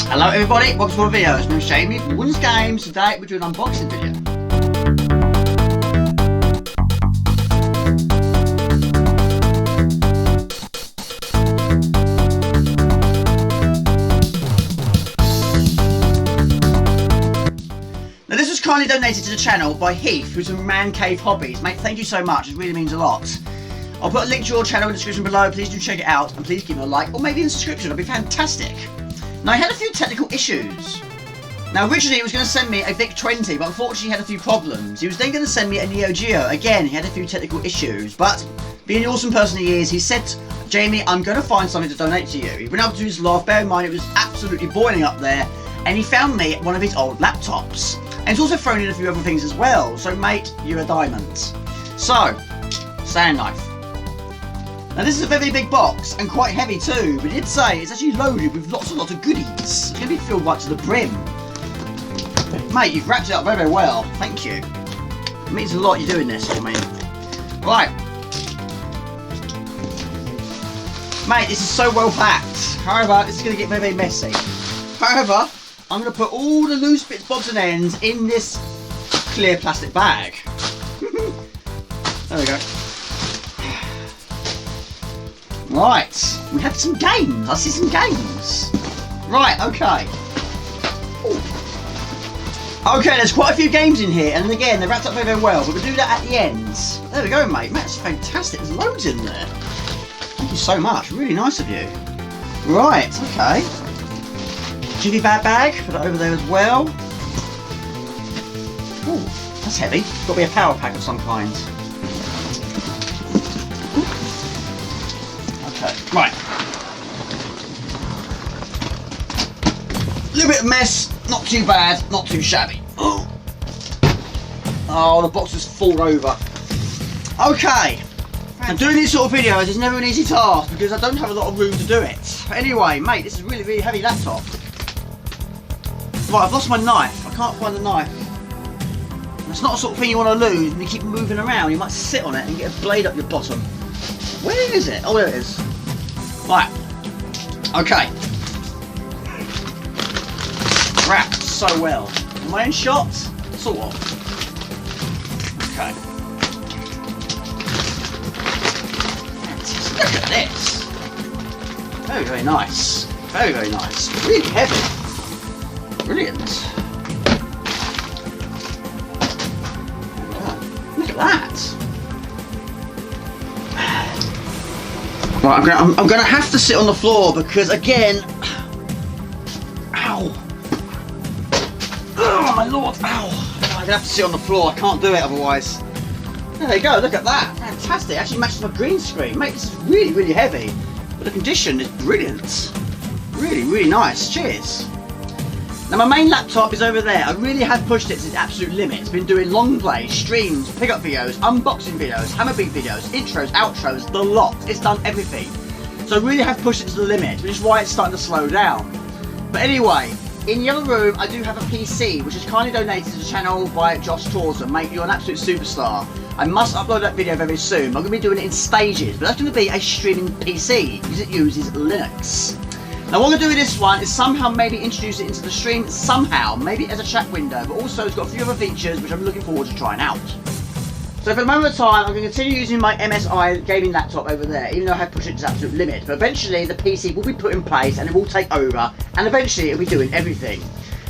Hello everybody, welcome to my video. It's me, Jamie from Wooden's Games. Today we're doing an unboxing video. Now this was kindly donated to the channel by Heath, who's from Mancave Hobbies. Mate, thank you so much, it really means a lot. I'll put a link to your channel in the description below, please do check it out, and please give it a like, or maybe in the description, it'll be fantastic. Now I had a few technical issues. Now originally he was going to send me a VIC-20, but unfortunately he had a few problems. He was then going to send me a Neo Geo. Again, he had a few technical issues, but being the awesome person he is, he said, Jamie, I'm going to find something to donate to you. He went up to his loft, bear in mind it was absolutely boiling up there, and he found me one of his old laptops. And he's also thrown in a few other things as well, so mate, you're a diamond. So, sand knife. Now this is a very big box, and quite heavy too, but he did say it's actually loaded with lots and lots of goodies. It's going to be filled right to the brim. Mate, you've wrapped it up very, very well. Thank you. It means a lot you're doing this for me. Right. Mate, this is so well packed. However, this is going to get very, very messy. However, I'm going to put all the loose bits, bobs and ends in this clear plastic bag. There we go. Right, we have some games. I see some games. Right, okay. Ooh. Okay, there's quite a few games in here, and again, they're wrapped up very, very well, but we'll do that at the end. There we go, mate. That's fantastic. There's loads in there. Thank you so much. Really nice of you. Right, okay. Jimmy bag. Put it over there as well. Ooh, that's heavy. Got to be a power pack of some kind. Okay, right. A little bit of mess, not too bad, not too shabby. Oh, the box has fallen over. Okay, and doing these sort of videos is never an easy task because I don't have a lot of room to do it. But anyway, mate, this is a really, really heavy laptop. Right, I've lost my knife. I can't find the knife. It's not the sort of thing you want to lose when you keep moving around. You might sit on it and get a blade up your bottom. Where is it? Oh, there it is. Right. Okay. Wrapped so well. Am I in shot? Sort of. Okay. Look at this. Very, very nice. Very, very nice. Really heavy. Brilliant. Look at that. Right, I'm gonna have to sit on the floor because again, ow, oh my lord, ow, I'm gonna have to sit on the floor. I can't do it otherwise. There you go. Look at that, fantastic. It actually matches my green screen, mate. This is really, really heavy, but the condition is brilliant. Really, really nice. Cheers. Now my main laptop is over there. I really have pushed it to its absolute limit. It's been doing long plays, streams, pickup videos, unboxing videos, hammer beat videos, intros, outros, the lot. It's done everything. So I really have pushed it to the limit, which is why it's starting to slow down. But anyway, in the other room I do have a PC, which is kindly donated to the channel by Josh Torsen. Mate, you're an absolute superstar. I must upload that video very soon. I'm going to be doing it in stages, but that's going to be a streaming PC because it uses Linux. Now what I'm going to do with this one is somehow maybe introduce it into the stream somehow, maybe as a chat window, but also it's got a few other features which I'm looking forward to trying out. So for the moment of time, I'm going to continue using my MSI gaming laptop over there, even though I have pushed it to its absolute limit. But eventually the PC will be put in place and it will take over, and eventually it'll be doing everything.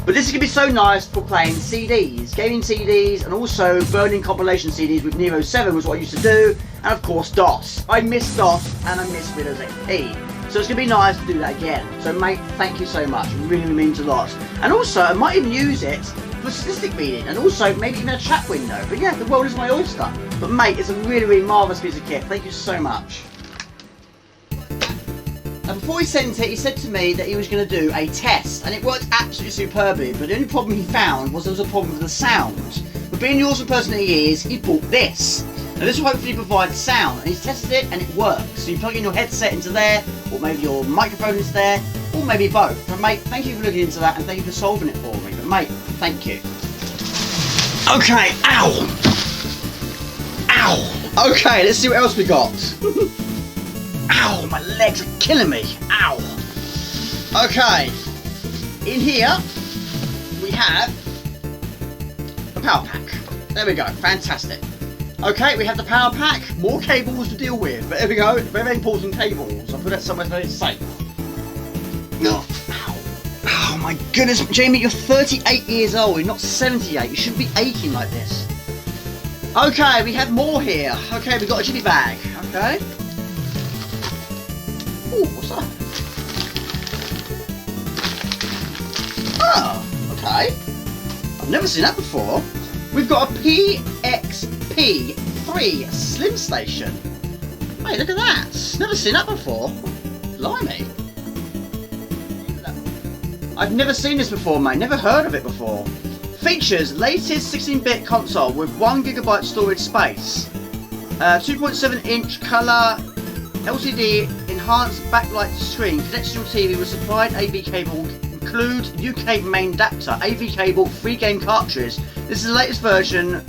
But this is going to be so nice for playing CDs, gaming CDs, and also burning compilation CDs with Nero 7 was what I used to do, and of course DOS. I miss DOS and I miss Windows XP. So it's going to be nice to do that again. So mate, thank you so much. It really means a lot. And also, I might even use it for statistic reading, and also maybe even a chat window. But yeah, the world is my oyster. But mate, it's a really, really marvellous piece of kit. Thank you so much. Now before he sent it, he said to me that he was going to do a test, and it worked absolutely superbly, but the only problem he found was there was a problem with the sound. But being the awesome person that he is, he bought this. Now this will hopefully provide sound, and he's tested it and it works. So you plug in your headset into there, or maybe your microphone into there, or maybe both. But mate, thank you for looking into that and thank you for solving it for me. But mate, thank you. Okay, ow! Ow! Okay, let's see what else we got. Ow, my legs are killing me. Ow. Okay. in here we have the power pack. There we go, fantastic. Okay, we have the power pack, more cables to deal with, but there we go, very important cables. I'll put that somewhere very safe. Oh, oh my goodness, Jamie, you're 38 years old, you're not 78, you shouldn't be aching like this. Okay, we have more here. Okay, we've got a Jedi bag, okay. Ooh, what's that? Oh, okay. I've never seen that before. We've got a PXP3 Slim Station. Hey, look at that. Never seen that before. Blimey. I've never seen this before, mate. Never heard of it before. Features latest 16-bit console with 1GB storage space. 2.7-inch colour LCD enhanced backlight screen. Connects to your TV with supplied AV cable. Include UK main adapter, AV cable, free game cartridge. This is the latest version,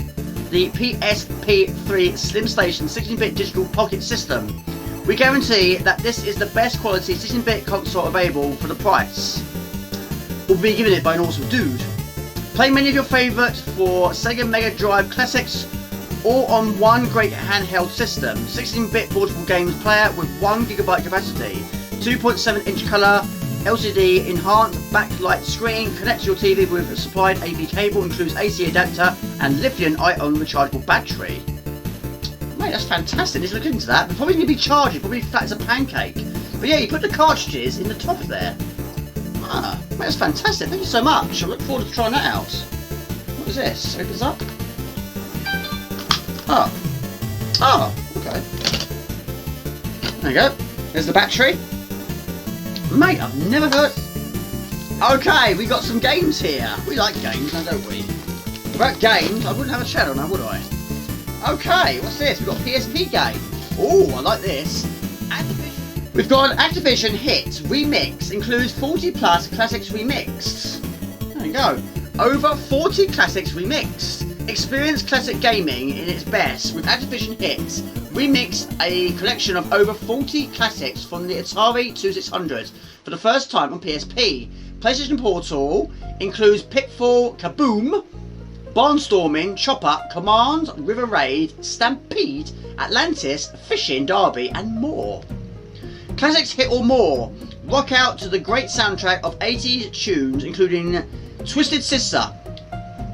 the PXP3 Slim Station 16-bit digital pocket system. We guarantee that this is the best quality 16-bit console available for the price. We'll be giving it by an awesome dude. Play many of your favourites for Sega Mega Drive classics, all on one great handheld system. 16-bit portable games player with 1GB capacity, 2.7-inch colour LCD enhanced backlight screen, connects your TV with a supplied AV cable, includes AC adapter and lithium-ion rechargeable battery. Mate, that's fantastic. Let's look into that. But probably going to be charging, probably flat as a pancake. But yeah, you put the cartridges in the top there. Ah, mate, that's fantastic. Thank you so much. I look forward to trying that out. What is this? Opens up. Oh. Oh, okay. There you go. There's the battery. Mate, I've never heard... Okay, we got some games here. We like games now, don't we? Without games, I wouldn't have a channel now, would I? Okay, what's this? We've got a PSP game. Oh, I like this. Activision. We've got an Activision hit remix. Includes 40 plus classics remixed. There you go. Over 40 classics remixed. Experience classic gaming in its best with Activision hits. Remix a collection of over 40 classics from the Atari 2600 for the first time on PSP. PlayStation Portal includes Pitfall, Kaboom, Barnstorming, Chopper, Command, River Raid, Stampede, Atlantis, Fishing Derby and more. Classics hit or more. Rock out to the great soundtrack of 80s tunes including Twisted Sister,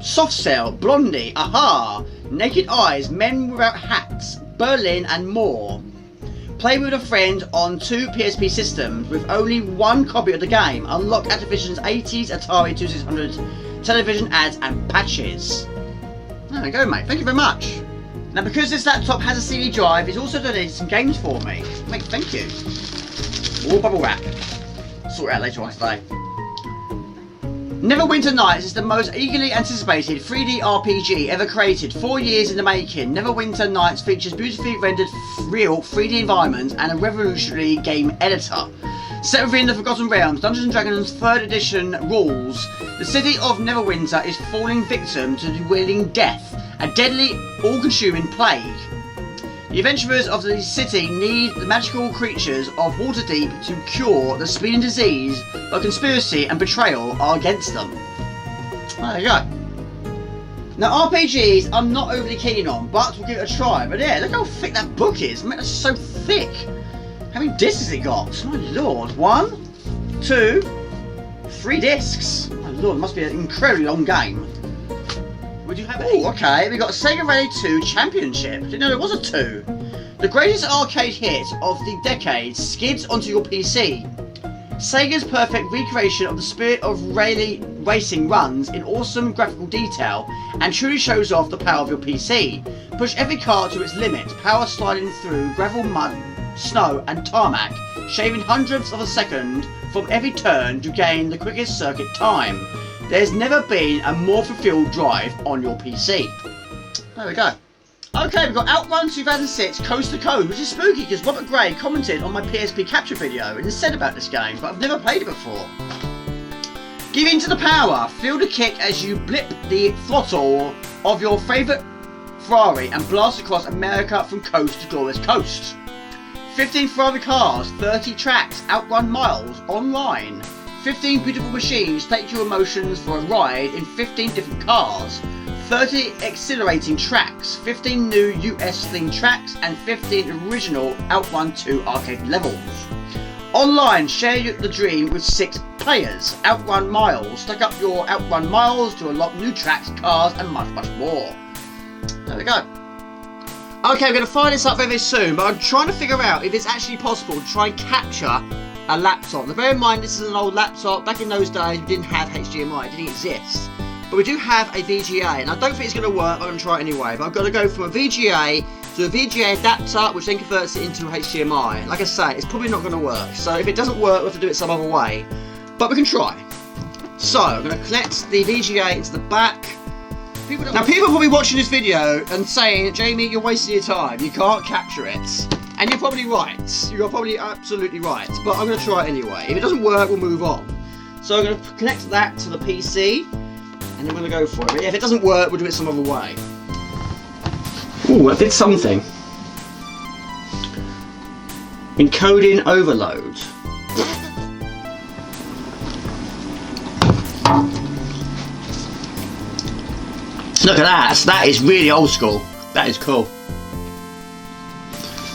Soft Cell, Blondie, Aha, Naked Eyes, Men Without Hats, Berlin and more. Play with a friend on 2 PSP systems with only 1 copy of the game. Unlock Activision's 80s Atari 2600 television ads and patches. There we go, mate. Thank you very much. Now, because this laptop has a CD drive, it's also donated some games for me. Mate, thank you. All bubble wrap. Sort it out later on today. Neverwinter Nights is the most eagerly anticipated 3D RPG ever created. 4 years in the making, Neverwinter Nights features beautifully rendered real 3D environments and a revolutionary game editor. Set within the Forgotten Realms, Dungeons & Dragons 3rd edition rules, the city of Neverwinter is falling victim to the wailing death, a deadly, all-consuming plague. The adventurers of the city need the magical creatures of Waterdeep to cure the speeding disease, but conspiracy and betrayal are against them. There you go. Now RPGs I'm not overly keen on, but we'll give it a try. But yeah, look how thick that book is. Man, that's so thick. How many discs has it got? My lord. 1, 2, 3 discs. My lord, it must be an incredibly long game. Would you have it? Oh, okay. We got Sega Rally 2 Championship. Didn't know there was a 2. The greatest arcade hit of the decade skids onto your PC. Sega's perfect recreation of the spirit of rally racing runs in awesome graphical detail and truly shows off the power of your PC. Push every car to its limit, power sliding through gravel, mud, snow and tarmac, shaving hundredths of a second from every turn to gain the quickest circuit time. There's never been a more fulfilled drive on your PC. There we go. Okay, we've got Outrun 2006 Coast to Coast, which is spooky because Robert Gray commented on my PSP capture video and has said about this game, but I've never played it before. Give in to the power. Feel the kick as you blip the throttle of your favourite Ferrari and blast across America from coast to glorious coast. 15 Ferrari cars, 30 tracks, outrun miles, online. 15 beautiful machines take your emotions for a ride in 15 different cars, 30 exhilarating tracks, 15 new US themed tracks, and 15 original Outrun 2 arcade levels. Online, share the dream with 6 players. Outrun miles. Stack up your Outrun miles to unlock new tracks, cars, and much, much more. There we go. Okay, I'm going to fire this up very, very soon, but I'm trying to figure out if it's actually possible to try and capture a laptop. Now bear in mind this is an old laptop. Back in those days we didn't have HDMI, it didn't exist. But we do have a VGA, and I don't think it's going to work, I'm going to try it anyway. But I've got to go from a VGA to a VGA adapter, which then converts it into HDMI. Like I say, it's probably not going to work. So if it doesn't work, we'll have to do it some other way. But we can try. So I'm going to connect the VGA into the back. People are probably watching this video and saying, Jamie, you're wasting your time, you can't capture it. And you're probably right. You're probably absolutely right. But I'm going to try it anyway. If it doesn't work, we'll move on. So I'm going to connect that to the PC. And I'm going to go for it. But if it doesn't work, we'll do it some other way. Ooh, I did something. Encoding overload. Look at that. That is really old school. That is cool.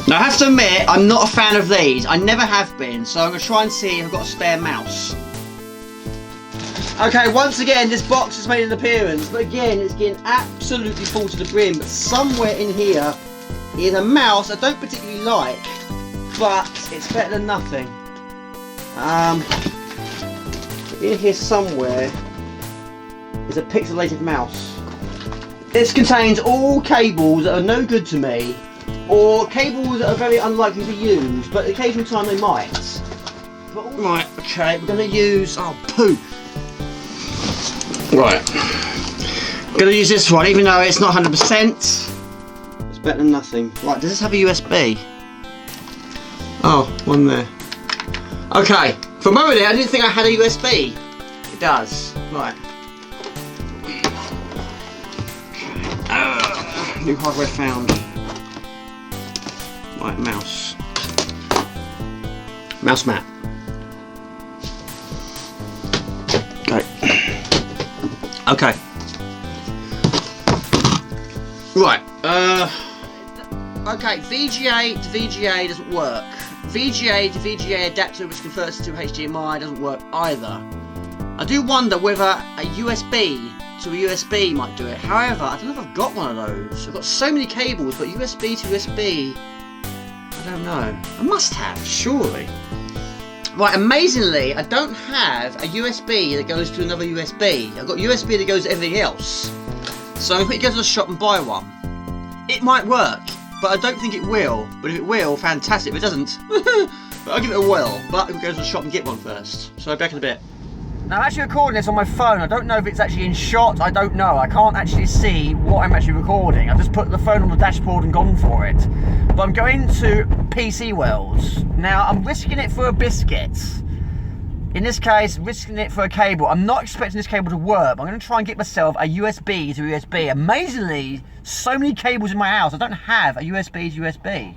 Now I have to admit, I'm not a fan of these. I never have been, so I'm going to try and see if I've got a spare mouse. Okay, once again, this box has made an appearance, but again, it's getting absolutely full to the brim. But somewhere in here is a mouse I don't particularly like, but it's better than nothing. In here somewhere is a pixelated mouse. This contains all cables that are no good to me, or cables that are very unlikely to use, but occasional time they might. Right, okay, we're going to use... oh, poo! Right. I'm going to use this one, even though it's not 100%. It's better than nothing. Right, does this have a USB? Oh, one there. Okay, for a moment there, I didn't think I had a USB. It does. Right. New hardware found. Right, mouse. Mouse mat. Okay. Okay. Right. Okay, VGA to VGA doesn't work. VGA to VGA adapter, which converts to HDMI, doesn't work either. I do wonder whether a USB to a USB might do it. However, I don't know if I've got one of those. I've got so many cables, but USB to USB, I don't know. I must have, surely. Right, amazingly, I don't have a USB that goes to another USB. I've got USB that goes to everything else. So I'm going to go to the shop and buy one. It might work, but I don't think it will. But if it will, fantastic. If it doesnn't, but I'll give it a whirl. But we'll go to the shop and get one first. So back in a bit. Now I'm actually recording this on my phone. I don't know if it's actually in shot. I don't know. I can't actually see what I'm actually recording. I've just put the phone on the dashboard and gone for it. But I'm going to PC World. Now I'm risking it for a biscuit. In this case, risking it for a cable. I'm not expecting this cable to work. I'm going to try and get myself a USB to USB. Amazingly, so many cables in my house. I don't have a USB to USB.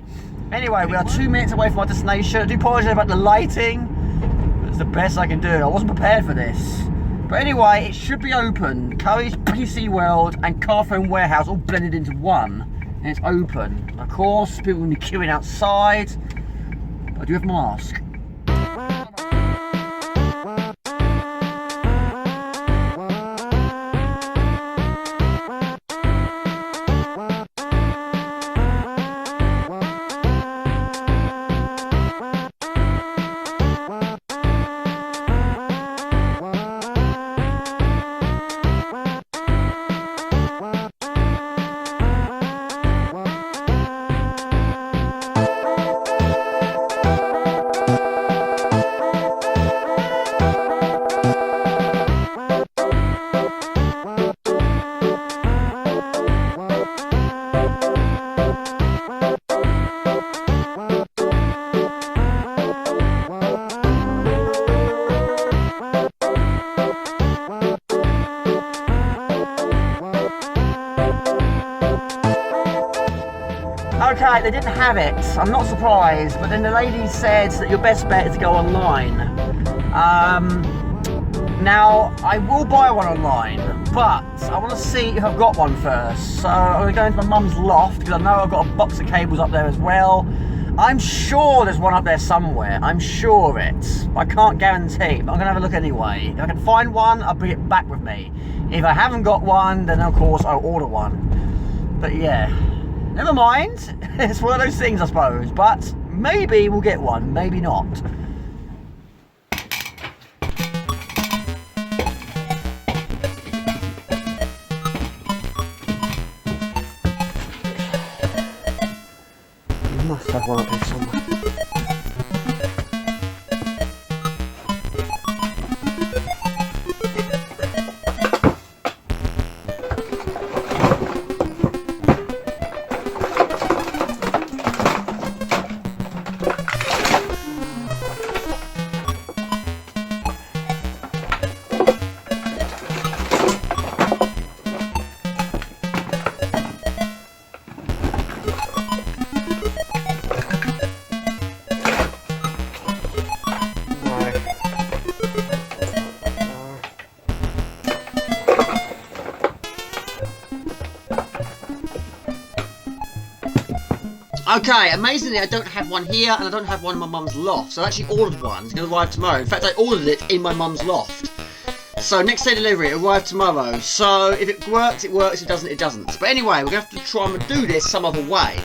Anyway, we are 2 minutes away from our destination. I do apologise about the lighting. It's the best I can do. I wasn't prepared for this. But anyway, it should be open. Curry's PC World and Carphone Warehouse all blended into one. And it's open. Of course, people will be queuing outside. But I do have my mask. Okay, they didn't have it. I'm not surprised, but then the lady said that your best bet is to go online. Now, I will buy one online, but I want to see if I've got one first. So I'm going to go into my mum's loft, because I know I've got a box of cables up there as well. I'm sure there's one up there somewhere. I'm sure of it. I can't guarantee, but I'm going to have a look anyway. If I can find one, I'll bring it back with me. If I haven't got one, then of course I'll order one. But yeah, never mind. It's one of those things, I suppose. But maybe we'll get one, maybe not. Must have one up there somewhere. Okay, amazingly I don't have one here and I don't have one in my mum's loft, so I actually ordered one. It's going to arrive tomorrow. In fact, I ordered it in my mum's loft. So next day delivery, it arrived tomorrow. So if it works, it works. If it doesn't, it doesn't. But anyway, we're going to have to try and do this some other way.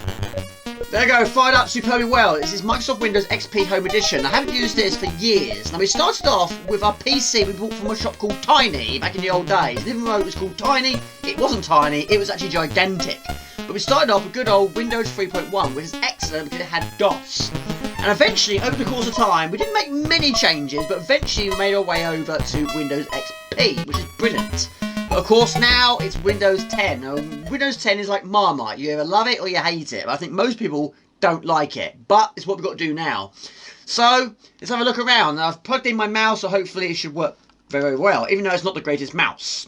There we go, fired up superbly well. This is Microsoft Windows XP Home Edition. I haven't used this for years. Now we started off with our PC we bought from a shop called Tiny back in the old days. Living Road was called Tiny. It wasn't tiny, it was actually gigantic. But we started off with good old Windows 3.1, which is excellent because it had DOS. And eventually, over the course of time, we didn't make many changes, but eventually we made our way over to Windows XP, which is brilliant. But of course now it's Windows 10. Now, Windows 10 is like Marmite. You either love it or you hate it. But I think most people don't like it. But it's what we've got to do now. So let's have a look around. Now, I've plugged in my mouse, so hopefully it should work very well, even though it's not the greatest mouse.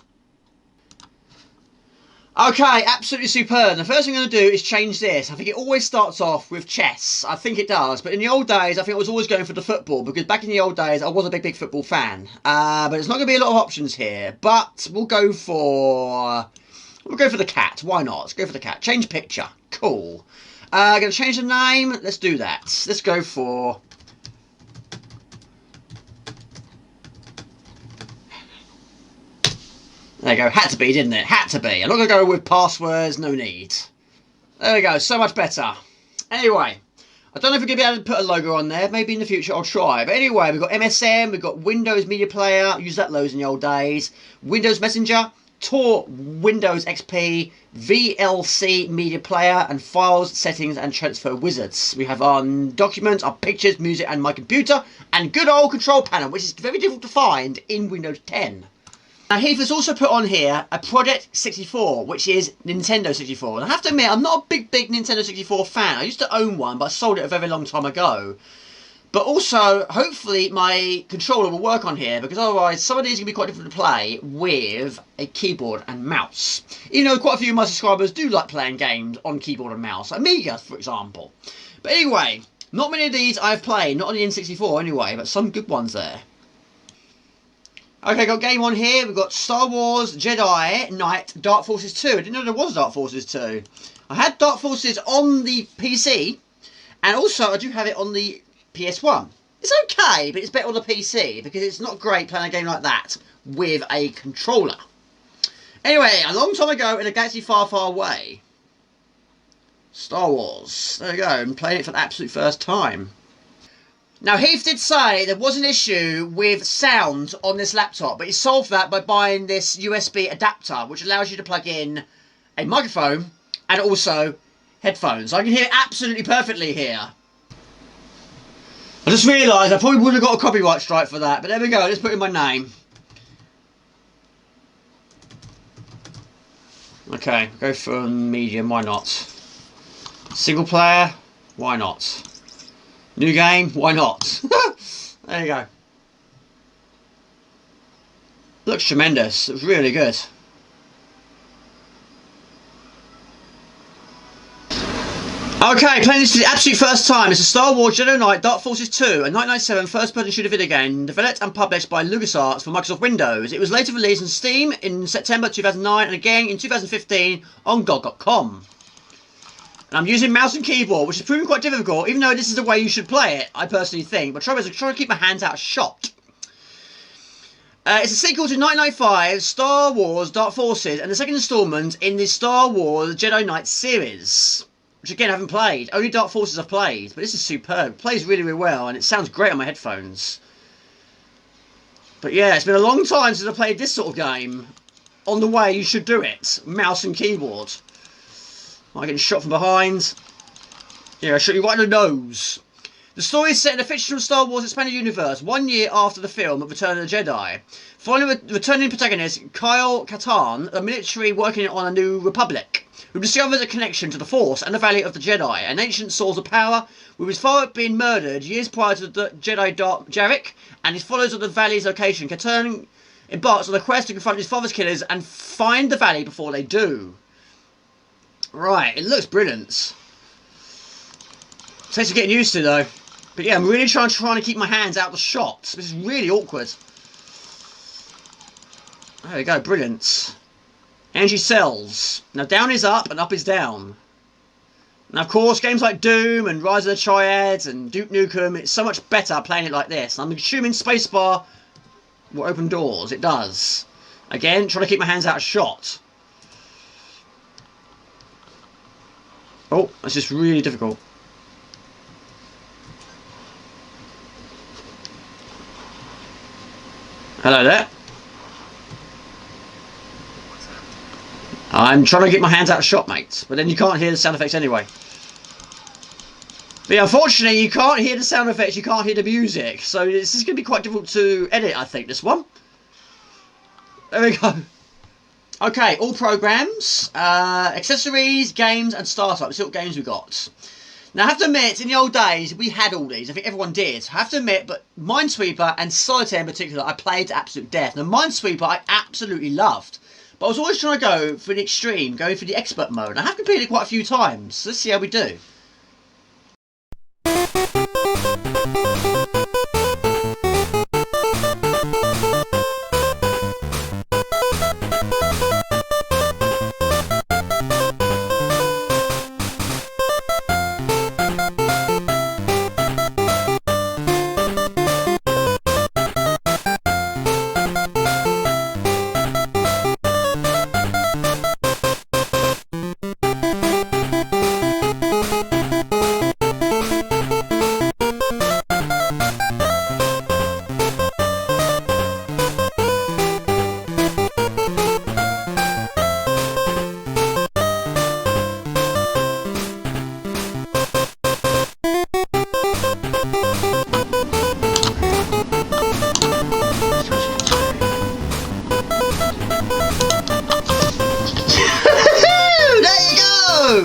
Okay, absolutely superb. The first thing I'm going to do is change this. I think it always starts off with chess. I think it does. But in the old days, I think I was always going for the football. Because back in the old days, I was a big football fan. But there's not going to be a lot of options here. But we'll go for the cat. Why not? Let's go for the cat. Change picture. Cool. Going to change the name. Let's do that. Let's go for... There you go, had to be, didn't it? Had to be. I'm not going to go with passwords, no need. There we go, so much better. Anyway, I don't know if we're going to be able to put a logo on there. Maybe in the future I'll try. But anyway, we've got MSN, we've got Windows Media Player, used that loads in the old days. Windows Messenger, Tor, Windows XP, VLC Media Player, and Files, Settings, and Transfer Wizards. We have our documents, our pictures, music, and my computer, and good old control panel, which is very difficult to find in Windows 10. Now Heath has also put on here a Project 64, which is Nintendo 64. And I have to admit, I'm not a big Nintendo 64 fan. I used to own one, but I sold it a very long time ago. But also, hopefully my controller will work on here, because otherwise some of these are going to be quite difficult to play with a keyboard and mouse. You know, quite a few of my subscribers do like playing games on keyboard and mouse. Amiga, for example. But anyway, not many of these I've played, not on the N64 anyway, but some good ones there. Okay, got game on here. We've got Star Wars Jedi Knight Dark Forces 2. I didn't know there was Dark Forces 2. I had Dark Forces on the PC, and also I do have it on the PS1. It's okay, but it's better on the PC, because it's not great playing a game like that with a controller. Anyway, a long time ago in a galaxy far, far away. Star Wars. There we go. I'm playing it for the absolute first time. Now, Heath did say there was an issue with sound on this laptop, but he solved that by buying this USB adapter, which allows you to plug in a microphone and also headphones. I can hear it absolutely perfectly here. I just realised I probably would have got a copyright strike for that, but there we go, let's put in my name. Okay, go for medium, why not? Single player, why not? New game, why not? There you go. Looks tremendous, it's really good. Okay, playing this for the absolute first time. It's a Star Wars Jedi Knight Dark Forces 2, a 1997 first-person shooter video game developed and published by LucasArts for Microsoft Windows. It was later released on Steam in September 2009 and again in 2015 on GOG.com. And I'm using mouse and keyboard, which is proving quite difficult, even though this is the way you should play it, I personally think. But trying to keep my hands out of shot. It's a sequel to 1995 Star Wars Dark Forces and the second installment in the Star Wars Jedi Knight series. Which again I haven't played. Only Dark Forces I've played, but this is superb. It plays really, really well, and it sounds great on my headphones. But yeah, it's been a long time since I played this sort of game on the way you should do it. Mouse and keyboard. I'm getting shot from behind. Yeah, I shot you right in the nose. The story is set in a fictional Star Wars expanded universe 1 year after the film of Return of the Jedi. Following returning protagonist Kyle Katarn, a military working on a new republic, who discovers a connection to the Force and the Valley of the Jedi, an ancient source of power, with his father being murdered years prior to the Jedi Dark Jarek, and his followers of the Valley's location. Katarn embarks on a quest to confront his father's killers and find the Valley before they do. Right, it looks brilliant. Takes getting used to though. But yeah, I'm really trying to keep my hands out of the shots. This is really awkward. There we go, brilliant. Energy cells. Now down is up and up is down. Now of course, games like Doom and Rise of the Triads and Duke Nukem, it's so much better playing it like this. I'm assuming spacebar will open doors. It does. Again, trying to keep my hands out of shot. Oh, that's just really difficult. Hello there. I'm trying to get my hands out of shot, mate. But then you can't hear the sound effects anyway. But yeah, unfortunately, you can't hear the sound effects, you can't hear the music. So this is going to be quite difficult to edit, I think, this one. There we go. Okay, all programs, accessories, games, and startup. Let's see what games we got. Now, I have to admit, in the old days, we had all these. I think everyone did. I have to admit, but Minesweeper and Solitaire in particular, I played to absolute death. Now, Minesweeper, I absolutely loved. But I was always trying to go for the extreme, going for the expert mode. I have completed it quite a few times. So let's see how we do.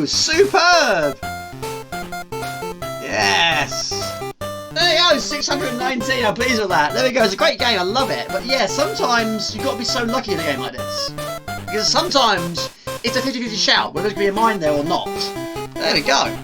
Superb! Yes! There you go, 619, I'm pleased with that. There we go, it's a great game, I love it. But yeah, sometimes you've got to be so lucky in a game like this. Because sometimes it's a 50-50 shout, whether there's going to be a mine there or not. There we go.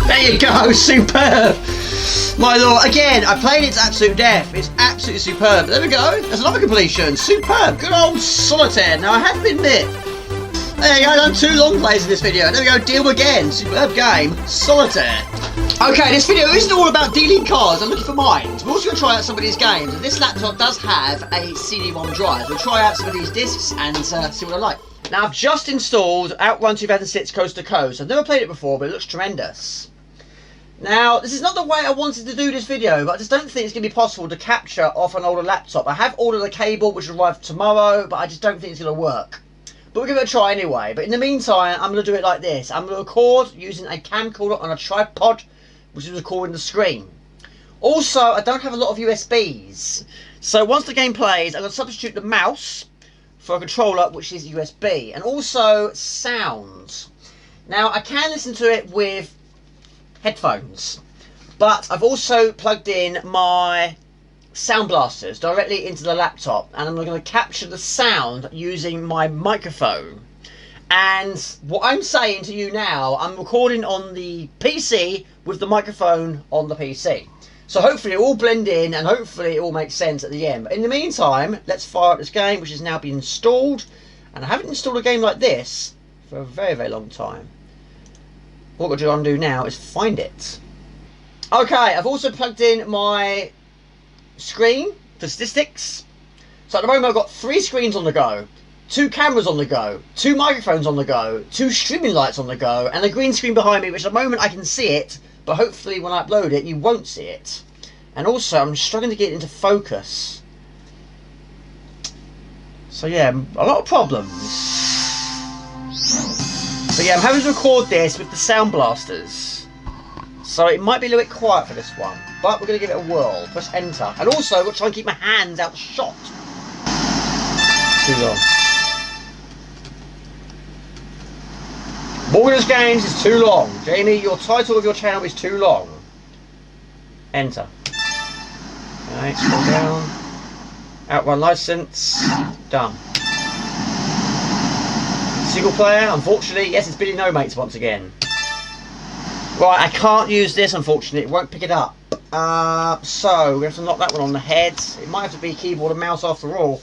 There you go, superb! My lord, again, I played it to absolute death. It's absolutely superb. There we go, there's another completion. Superb, good old Solitaire. Now, I have to admit, There you go, done 2 long plays in this video. There we go, deal again. Superb game. Solitaire. Okay, this video isn't all about dealing cards. I'm looking for mines. We're also going to try out some of these games. And this laptop does have a CD-ROM drive. We'll try out some of these discs and see what I like. Now, I've just installed Outrun 2006 Coast to Coast. I've never played it before, but it looks tremendous. Now, this is not the way I wanted to do this video, but I just don't think it's going to be possible to capture off an older laptop. I have ordered a cable, which will arrive tomorrow, but I just don't think it's going to work. But we're going to try anyway. But in the meantime, I'm going to do it like this. I'm going to record using a camcorder on a tripod, which is recording the screen. Also, I don't have a lot of USBs. So once the game plays, I'm going to substitute the mouse for a controller, which is USB. And also, sound. Now, I can listen to it with headphones. But I've also plugged in my sound blasters directly into the laptop, and I'm going to capture the sound using my microphone. And what I'm saying to you now, I'm recording on the PC with the microphone on the PC. So hopefully it all blend in and hopefully it all makes sense at the end. But in the meantime, let's fire up this game, which has now been installed. And I haven't installed a game like this for a very, very long time. What we're going to do now is find it. Okay, I've also plugged in my screen for statistics. So at the moment I've got 3 screens on the go, 2 cameras on the go, 2 microphones on the go, 2 streaming lights on the go, and a green screen behind me, which at the moment I can see it, but hopefully when I upload it you won't see it. And also I'm struggling to get it into focus. So yeah, a lot of problems. But yeah, I'm having to record this with the sound blasters. So it might be a little bit quiet for this one, but we're going to give it a whirl. Press enter. And also, we'll try and keep my hands out the shot. Too long. Borders Games is too long. Jamie, your title of your channel is too long. Enter. Alright, scroll down. Outrun license. Done. Single player, unfortunately, yes, it's Billy No Mates once again. Right, I can't use this, unfortunately. It won't pick it up. So, we have to knock that one on the head. It might have to be keyboard and mouse after all.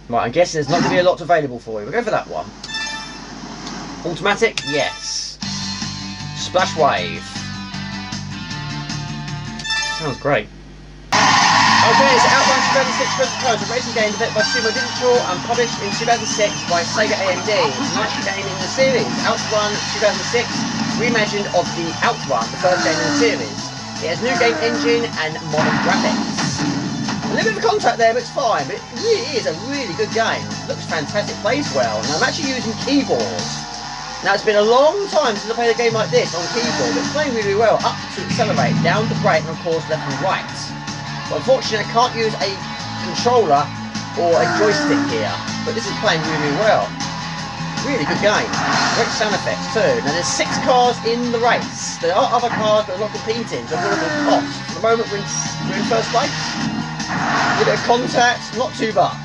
Right, I'm guessing there's not going to be a lot available for you. We'll go for that one. Automatic? Yes. Splash Wave. Sounds great. Okay, it's Outrun 2006 Coast to Coast, a racing game developed by Sumo Digital and published in 2006 by Sega AMD. It's the 9th game in the series. Outrun 2006, reimagined of the Outrun, the first game in the series. It has new game engine and modern graphics. A little bit of contact there, but it's fine. But it really is a really good game. It looks fantastic, plays well, and I'm actually using keyboards. Now, it's been a long time since I played a game like this on keyboard, but it's playing really well. Up to accelerate, down to brake, and of course left and right. But unfortunately, I can't use a controller or a joystick here. But this is playing really, really well. Really good game. Great sound effects too. Now there's 6 cars in the race. There are other cars that are not competing, so we're going to cost. At the moment we're in first place. A little bit of contact, not too much.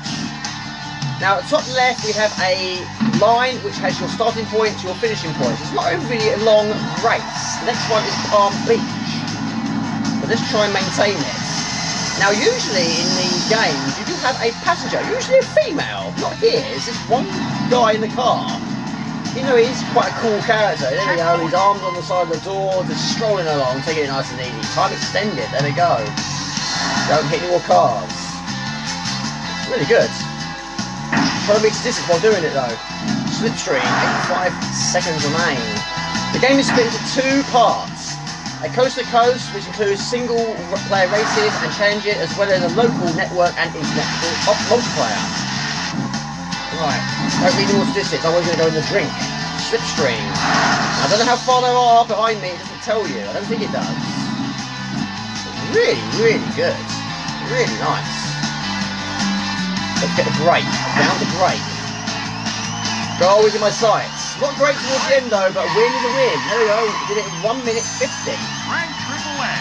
Now at the top left we have a line which has your starting point to your finishing point. It's not really a long race. The next one is Palm Beach. But let's try and maintain it. Now usually in these games you do have a passenger, usually a female, not here, it's just one guy in the car. You know, he's quite a cool character. There we go, his arms on the side of the door, just strolling along, taking it nice and easy. Time extended, there we go. Don't hit any more cars. It's really good. Try to be statistics while doing it though. Slipstream, 85 seconds remain. The game is split into 2 parts. A coast to coast, which includes single player races and challenges, as well as a local network and internet multiplayer. Right, don't read any more statistics, I'm always going to go in the drink. Slipstream. I don't know how far there are behind me, it doesn't tell you, I don't think it does. Really, really good. Really nice. Let's get the brake, down the brake. Goal is in my sights. Not great towards the end though, but a win is a win. There we go, we did it in 1 minute 50. Rank AAA.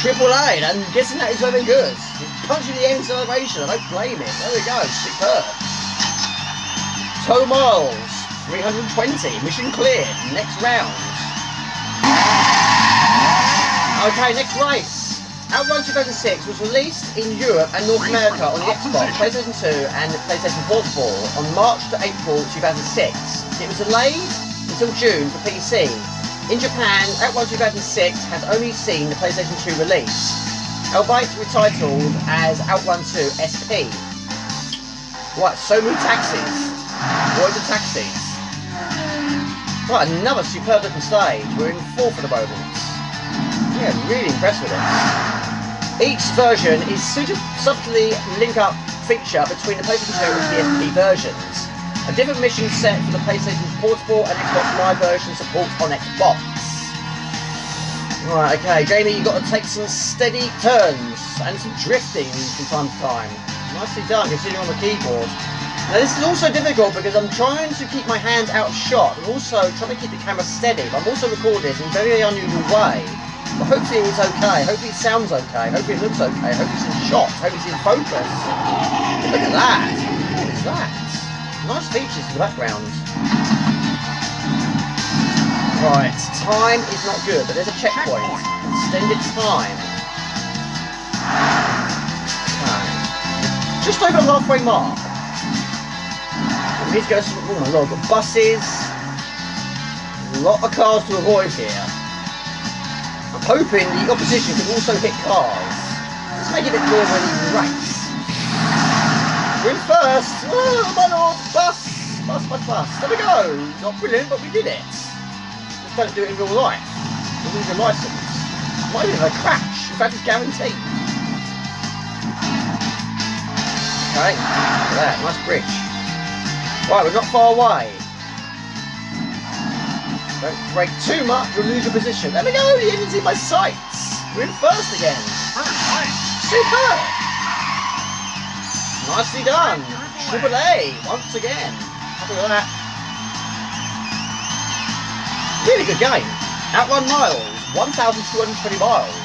AAA, I'm guessing that is very good. It's punching the end celebration, I don't blame it. There we go, superb. Tow miles, 320, mission cleared, next round. Okay, next race. Outrun 2006 was released in Europe and North America on the Xbox, PlayStation 2 and PlayStation Portable on March to April 2006. It was delayed until June for PC. In Japan, Outrun 2006 has only seen the PlayStation 2 release, albeit retitled as Outrun 2 SP. Right, so many taxis. Avoid the taxis. Right, another superb looking stage. We're in 4th at the moment. Yeah, really impressed with this. Each version is subtly link-up feature between the PlayStation 2 and PSP versions. A different mission set for the PlayStation Portable and Xbox Live version supports on Xbox. Right, okay, Jamie, you've got to take some steady turns and some drifting from time to time. Nicely done, considering on the keyboard. Now this is also difficult because I'm trying to keep my hands out of shot and also trying to keep the camera steady, but I'm also recording this in a very unusual way. But hopefully it's okay, hopefully it sounds okay, hopefully it looks okay, hopefully it's in shot, hopefully it's in focus. Look at that! What is that? Nice features in the background. Right, time is not good, but there's a checkpoint. Extended time. Okay. Just over the halfway mark. And we need to go some, oh my lord, got buses. A lot of cars to avoid here. I'm hoping the opposition can also hit cars. Let's make it a bit more of an even race. We're in first! Oh my lord! Bus! There we go! Not brilliant, but we did it. Just don't do it in real life. We'll lose your licence. Might even have a crash. In fact, it's guaranteed. Okay, look at that. Nice bridge. Right, we're not far away. Don't brake too much, you'll lose your position. There we go, the engine's in my sights. We're in first again. Super! Nicely done. Triple A, once again. Happy with that. Really good game. Outrun miles, 1,220 miles.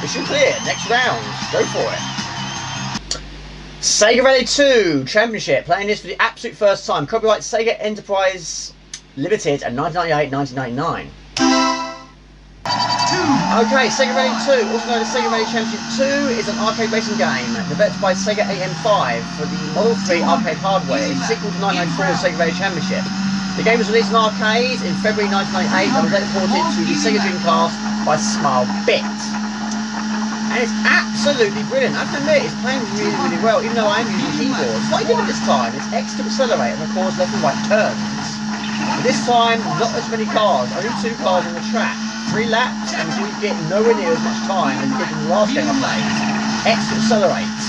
Mission clear, next round. Go for it. Sega Rally 2 Championship. Playing this for the absolute first time. Copyright Sega Enterprise Limited and 1998-1999. Okay, Sega Rally 2, also known as Sega Rally Championship 2, is an arcade racing game developed by Sega AM5 for the Model 3 arcade hardware. It's a sequel to 1994's Sega Rally Championship. The game was released in arcades in February 1998 and was then ported to the Sega Dreamcast by Smile Bit. And it's absolutely brilliant. I have to admit, it's playing really, really well, even though I am using keyboard. Slightly different this time. It's X to accelerate and of course left and right turns. This time, not as many cars, only 2 cars on the track. 3 laps, and we get nowhere near as much time as we did in the last game I played. X to accelerate.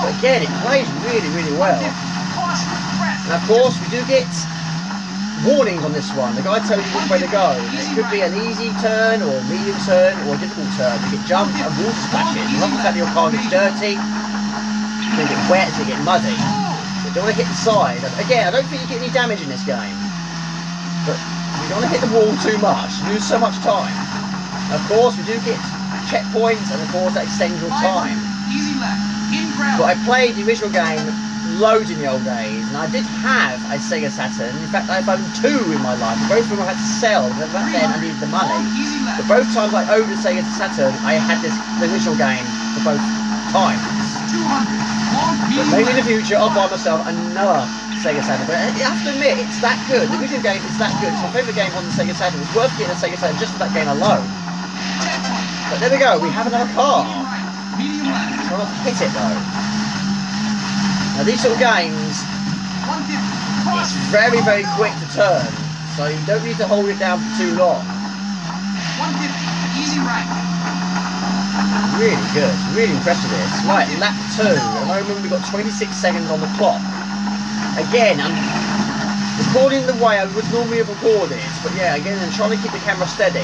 But again, it plays really, really well. And of course, we do get warnings on this one. The guy tells you which way to go. It could be an easy turn, or a medium turn, or a difficult turn. You get jumped and water splashes. You love the fact that your car gets dirty, you get wet, you get muddy. You don't want to hit the side. Again, I don't think you get any damage in this game. But you don't want to hit the wall too much, lose so much time. Of course, we do get checkpoints, and of course that extends your time. But I played the original game loads in the old days, and I did have a Sega Saturn. In fact, I've owned 2 in my life. Both of them I had to sell, but back then I needed the money. But both times I owned a Sega Saturn, I had the original game for both times. But maybe in the future I'll buy myself another Sega Saturn, but you have to admit, it's that good. The video game is that good. It's my favourite game on the Sega Saturn. It's worth getting a Sega Saturn just for that game alone. But there we go, we have another car. Try not to hit it though. Now these sort of games, it's very, very quick to turn, so you don't need to hold it down for too long. Really good, really impressed with this. Right, lap 2. At the moment we've got 26 seconds on the clock. Again, I'm recording the way I would normally have recorded, but yeah, again, I'm trying to keep the camera steady.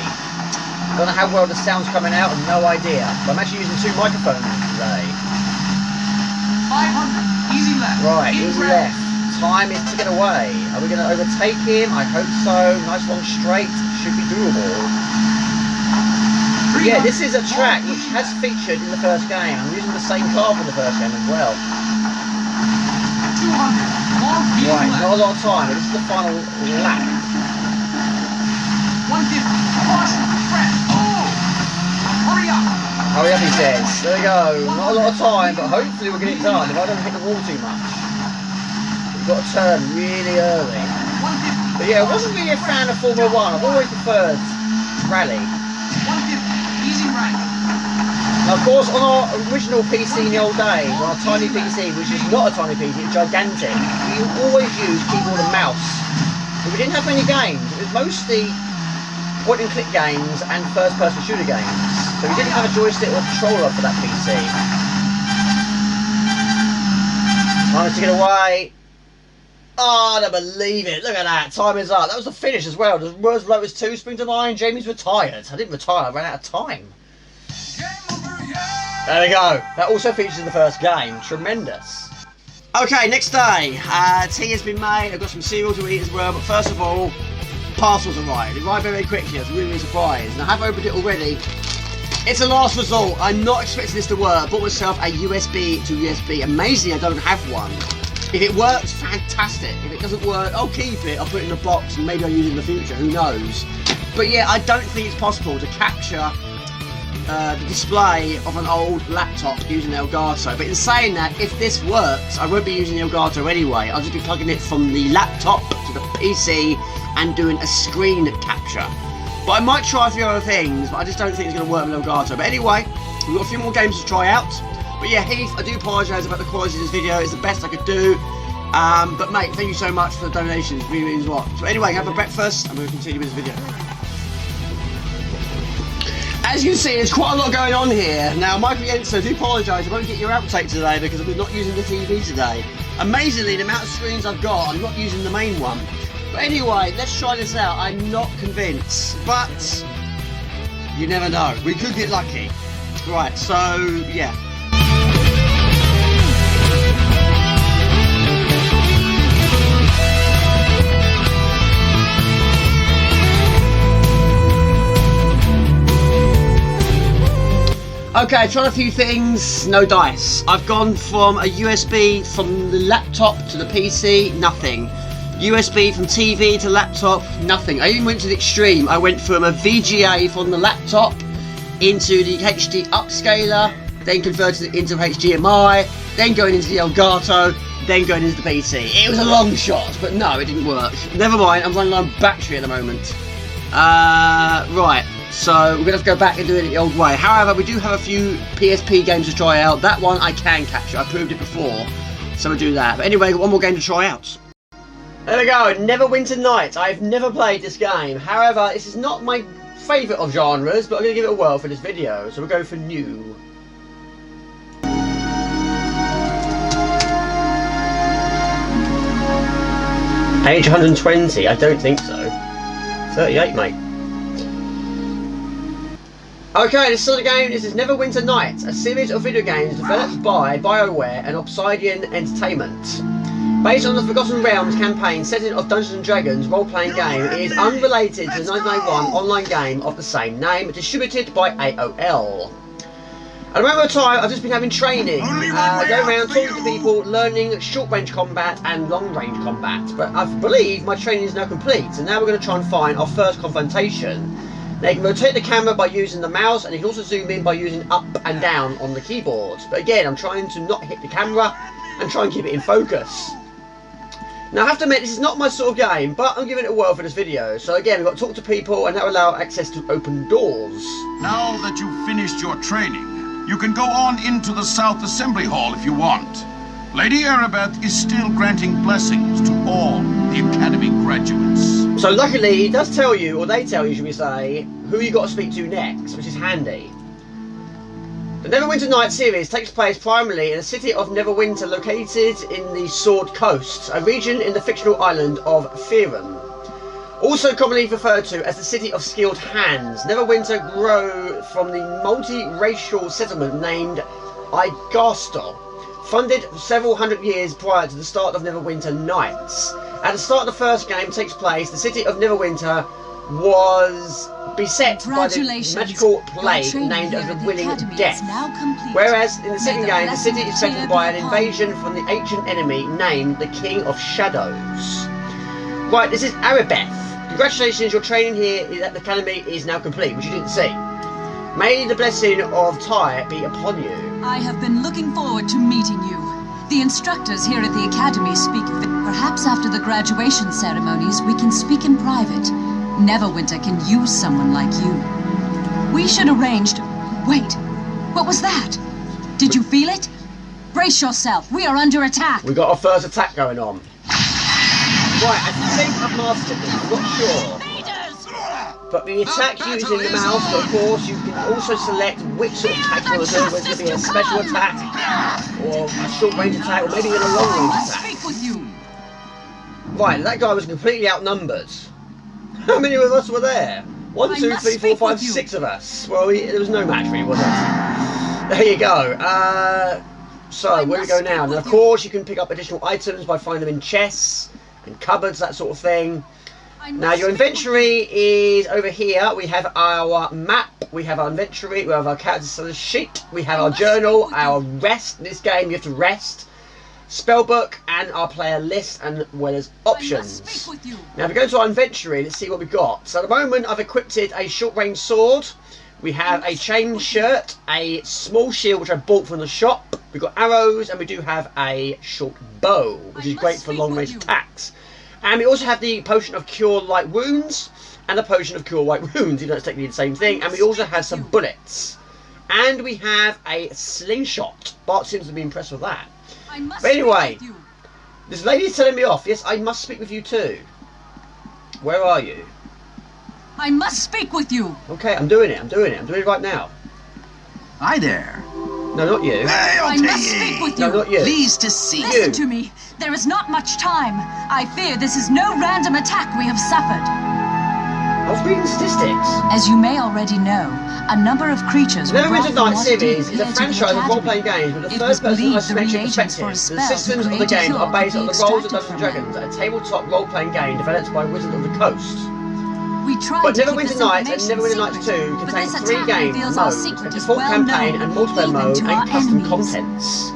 Don't know how well the sound's coming out, I've no idea. But I'm actually using 2 microphones today. 500, easy left. Right, easy left. Time is ticking away. Are we going to overtake him? I hope so. Nice long straight. Should be doable. But yeah, this is a track which has featured in the first game. I'm using the same car from the first game as well. 200. Right, not a lot of time, but this is the final lap. 150. Caution. Press. Oh! Hurry up. Hurry up, he says. There we go. Not a lot of time, but hopefully we'll get it done if I don't hit the wall too much. We've got to turn really early. But yeah, I wasn't really a fan of Formula 1. I've always preferred rally. Now, of course, on our original PC in the old days, on our tiny PC, which is not a tiny PC, it's gigantic, we always used keyboard and mouse. But we didn't have many games. It was mostly point and click games and first person shooter games. So we didn't have a joystick or controller for that PC. Time to get away. Oh, I don't believe it. Look at that. Time is up. That was the finish as well. The worst Lotus 2 spring to mind. Jamie's retired. I didn't retire. I ran out of time. There we go. That also features in the first game. Tremendous. Okay, next day. Tea has been made. I've got some cereal to eat as well. But first of all, parcels arrived. It arrived very quickly. I was really surprised. And I have opened it already. It's a last resort. I'm not expecting this to work. I bought myself a USB to USB. Amazingly, I don't have one. If it works, fantastic. If it doesn't work, I'll keep it. I'll put it in a box and maybe I'll use it in the future. Who knows? But yeah, I don't think it's possible to capture the display of an old laptop using Elgato. But in saying that, if this works, I won't be using Elgato anyway. I'll just be plugging it from the laptop to the PC and doing a screen capture. But I might try a few other things, but I just don't think it's going to work with Elgato. But anyway, we've got a few more games to try out. But yeah, Heath, I do apologise about the quality of this video. It's the best I could do. But mate, thank you so much for the donations. It really means a lot. So anyway, have a breakfast and we'll continue with this video. As you can see, there's quite a lot going on here. Now, Michael Yenso, I do apologise, I won't get your outtake today because I'm not using the TV today. Amazingly, the amount of screens I've got, I'm not using the main one. But anyway, let's try this out. I'm not convinced, but you never know. We could get lucky. Right, so, yeah. Okay, I tried a few things, no dice. I've gone from a USB from the laptop to the PC, nothing. USB from TV to laptop, nothing. I even went to the extreme. I went from a VGA from the laptop into the HD upscaler, then converted it into HDMI, then going into the Elgato, then going into the PC. It was a long shot, but no, it didn't work. Never mind, I'm running on battery at the moment. Right. So we're going to have to go back and do it the old way. However, we do have a few PSP games to try out. That one I can capture. I proved it before. So we'll do that. But anyway, got one more game to try out. There we go. Neverwinter Nights. I've never played this game. However, this is not my favourite of genres, but I'm going to give it a whirl for this video. So we'll go for new. Age 120? I don't think so. 38, mate. Okay, this sort of game, this is Neverwinter Nights, a series of video games developed by BioWare and Obsidian Entertainment. Based on the Forgotten Realms campaign setting of Dungeons & Dragons role-playing game, it is unrelated to the 1991 online game of the same name, distributed by AOL. At the moment of time, I've just been having training, going around talking to people, learning short-range combat and long-range combat. But I believe my training is now complete, and now we're going to try and find our first confrontation. Now you can rotate the camera by using the mouse, and you can also zoom in by using up and down on the keyboard. But again, I'm trying to not hit the camera and try and keep it in focus. Now I have to admit, this is not my sort of game, but I'm giving it a whirl for this video. So again, we've got to talk to people, and that will allow access to open doors. Now that you've finished your training, you can go on into the South Assembly Hall if you want. Lady Arabeth is still granting blessings to all the Academy graduates. So luckily, he does tell you, or they tell you, should we say, who you got to speak to next, which is handy. The Neverwinter Nights series takes place primarily in the city of Neverwinter, located in the Sword Coast, a region in the fictional island of Faerun. Also commonly referred to as the City of Skilled Hands, Neverwinter grew from the multi-racial settlement named Igastor, funded several hundred years prior to the start of Neverwinter Nights. At the start of the first game takes place, the city of Neverwinter was beset by the magical plague named as the Willing Death. Whereas in the second game, the city is threatened by an invasion from the ancient enemy named the King of Shadows. Right, this is Arabeth. Congratulations, your training here at the Academy is now complete, which you didn't see. May the blessing of Ty be upon you. I have been looking forward to meeting you. The instructors here at the Academy speak of it. Perhaps after the graduation ceremonies, we can speak in private. Neverwinter can use someone like you. We should arrange to... Wait, what was that? Did you feel it? Brace yourself, we are under attack. We got our first attack going on. Right, I think I've mastered this, I'm not sure. But the attack using the mouse, of course, you can also select which sort of attack you want to do, whether it's going to be a special attack, or a short range attack, or maybe even a long range attack. Right, that guy was completely outnumbered. How many of us were there? 1, 2, 3, 4, 5, 6 of us. Well, there was no match really, was it? There you go. So, where do we go now? Now, of course, you can pick up additional items by finding them in chests, in cupboards, that sort of thing. Now, your inventory is over here. We have our map, we have our inventory, we have our character sheet, we have our journal, our rest. In this game, you have to rest. Spellbook and our player list, and well as options. Now if we go to our inventory, let's see what we've got. So at the moment I've equipped a short range sword, we have a chain shirt, a small shield which I bought from the shop, we've got arrows, and we do have a short bow, which is great for long range attacks. And we also have the potion of cure light wounds and the potion of cure white wounds, even though it's technically the same thing, and we also have some bullets. And we have a slingshot. Bart seems to be impressed with that. But anyway, this lady's telling me off. Yes, I must speak with you too. Where are you? I must speak with you. Okay, I'm doing it. I'm doing it right now. Hi there. No, not you. I must speak with you. No, not you. Pleased to see you. Listen to me. There is not much time. I fear this is no random attack we have suffered. I was reading statistics. As you may already know, a number of creatures The Neverwinter Nights series is a franchise of role-playing games with a third-person isometric perspective. The systems of the game are based on the roles of Dungeons & Dragons, a tabletop role-playing game developed by Wizards of the Coast. But Neverwinter Nights and Neverwinter Nights 2 contain 3 game modes, a default campaign and multiplayer mode, and custom contents.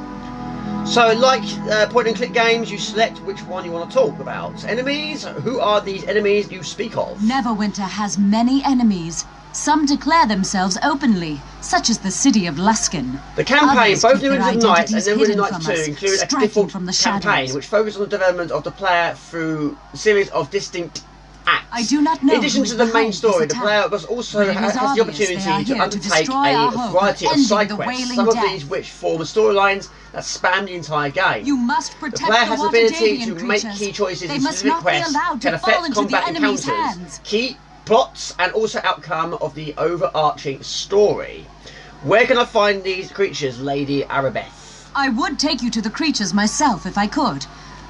So, like point-and-click games, you select which one you want to talk about. Enemies? Who are these enemies you speak of? Neverwinter has many enemies. Some declare themselves openly, such as the city of Luskin. The campaign, Others both keep their Neverwinter Nights and identities Neverwinter hidden Nights from 2 us, include a striking default from the campaign shadows. which focuses on the development of the player through a series of distinct acts. I do not know In addition who to is the main behind story, this the player attack, must also but it is has the obvious opportunity they are to here to undertake destroy our a hope variety of ending side the quests, wailing some of death. these which form storylines that span the entire game. You must The protect player has the ability to Watadavian make creatures. key choices They in must specific not be quests, allowed can to fall affect into the combat enemy's encounters, hands. key plots, and also outcome of the overarching story. Where can I find these creatures, Lady Arabeth? I would take you to the creatures myself if I could,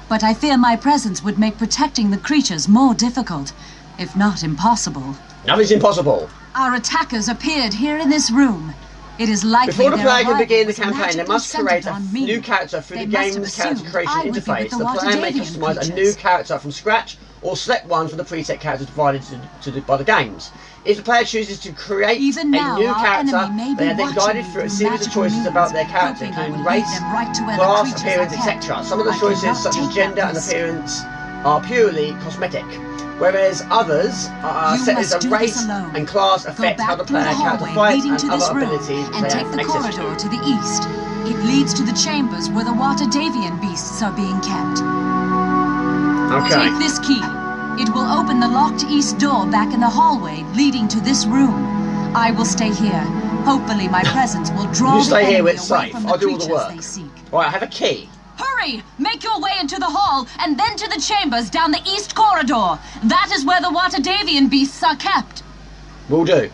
but I fear my presence would make protecting the creatures more difficult, if not impossible. Nothing's impossible. Our attackers appeared here in this room. It is likely Before the their player can arrival begin the was campaign, they magically must create a centered on me. new character through They the must have game's character assumed creation I would be interface. with the The player may Watadavian customize a new creatures. character from scratch or select one from the preset characters provided by the games. If the player chooses to create Even now, a new our character, enemy may they be are then watching guided me through a through series of magical choices means, about their character, hoping I including would lead race, them right to where the class, creatures appearance, are kept. etc. Some of the I choices, cannot such as take gender that and risk. appearance, are purely cosmetic, whereas others are You set must as do a this race alone. and class Go affect how back the through the player character hallway fights leading and to this other room abilities and they take have the access corridor to. to the east. It leads to the chambers where the Watadavian beasts are being kept. Okay. Take this key. It will open the locked east door back in the hallway leading to this room. I will stay here. Hopefully my presence will draw You stay the here enemy where it's away safe. from I'll the do all the creatures work. they seek. Right, I have a key. Hurry! Make your way into the hall and then to the chambers down the east corridor. That is where the Watadavian beasts are kept. Will do.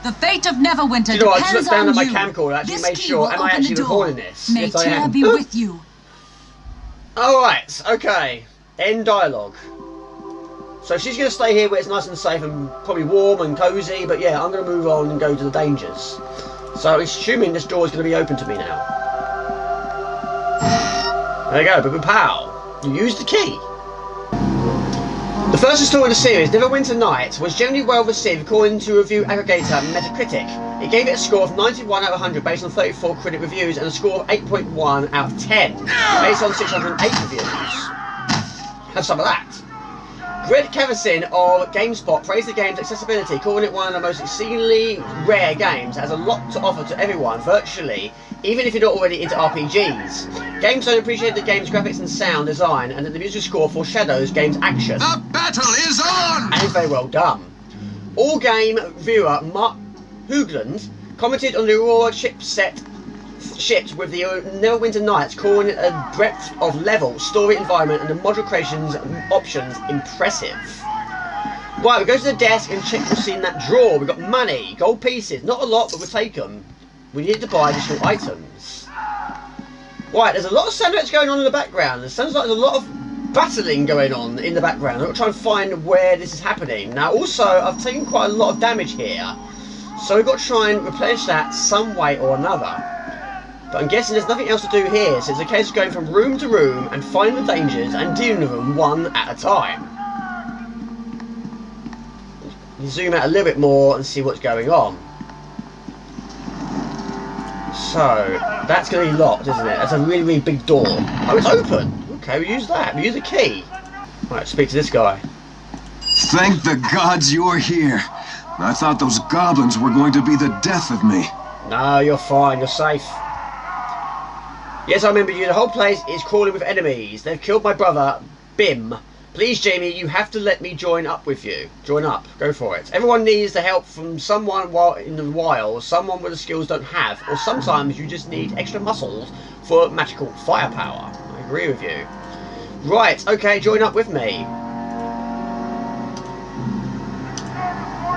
The fate of Neverwinter Do you know what? I just depends looked down on at my you. camcorder and actually This made key sure, will am I open actually the door. recording this? May Yes, I cheer am. be with you. Alright, okay. End dialogue. So she's going to stay here where it's nice and safe and probably warm and cosy, but yeah, I'm going to move on and go to the dangers. So assuming this door is going to be open to me now. There you go, boop pow. You used the key. The first installment of the series, Neverwinter Nights, was generally well received according to review aggregator Metacritic. It gave it a score of 91 out of 100 based on 34 critic reviews and a score of 8.1 out of 10 based on 608 reviews. Have some of that. Greg Cavison of GameSpot praised the game's accessibility, calling it one of the most exceedingly rare games that has a lot to offer to everyone, virtually, even if you're not already into RPGs. GameSpot appreciated the game's graphics and sound design, and that the music score foreshadows game's action. The battle is on! And it's very well done. All game viewer Mark Hoogland commented on the Aurora chipset shipped with the Neverwinter Nights, calling it a breadth of level, story, environment, and the module creations options impressive. Right, we go to the desk and check what's in that drawer. We've got money, gold pieces, not a lot, but we'll take them. We need to buy additional items. Right, there's a lot of sound effects going on in the background. It sounds like there's a lot of battling going on in the background. I'm going to try and find where this is happening. Now, also, I've taken quite a lot of damage here, so we've got to try and replenish that some way or another. But I'm guessing there's nothing else to do here, so it's a case of going from room to room and finding the dangers and dealing with them one at a time. You zoom out a little bit more and see what's going on. So, that's going to be locked, isn't it? That's a really, really big door. Oh, it's open! Okay, we use that. We use the key. Right, speak to this guy. Thank the gods you're here. I thought those goblins were going to be the death of me. No, you're fine. You're safe. Yes, I remember you. The whole place is crawling with enemies. They've killed my brother, Bim. Please, Jamie, you have to let me join up with you. Join up. Go for it. Everyone needs the help from someone while in the wild, someone with the skills don't have, or sometimes you just need extra muscles for magical firepower. I agree with you. Right, okay, join up with me.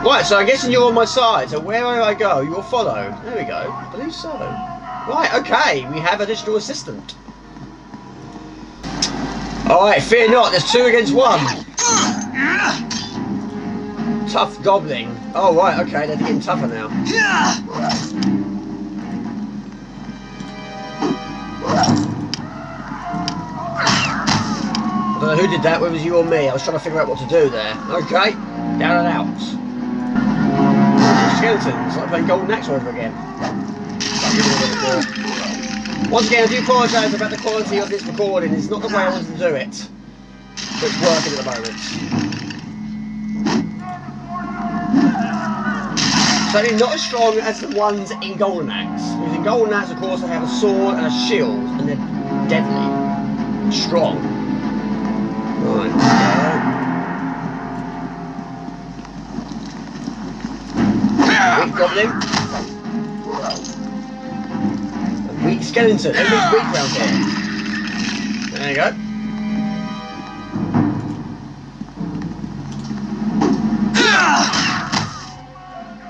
Right, so I'm guessing you're on my side, so wherever I go, you'll follow. There we go. I believe so. Right, okay, we have additional assistant. Alright, fear not, there's 2 against 1. Tough goblin. Oh, right, okay, they're getting tougher now. I don't know who did that, whether it was you or me. I was trying to figure out what to do there. Okay, down and out. Skeletons, like playing Golden Axe all over again. Once again, I do apologise about the quality of this recording. It's not the way I wanted to do it, but it's working at the moment. Certainly not as strong as the ones in Golden Axe. Because in Golden Axe, of course, they have a sword and a shield, and they're deadly, strong. Right, weak goblin. A weak skeleton. Everything's weak round here. There you go.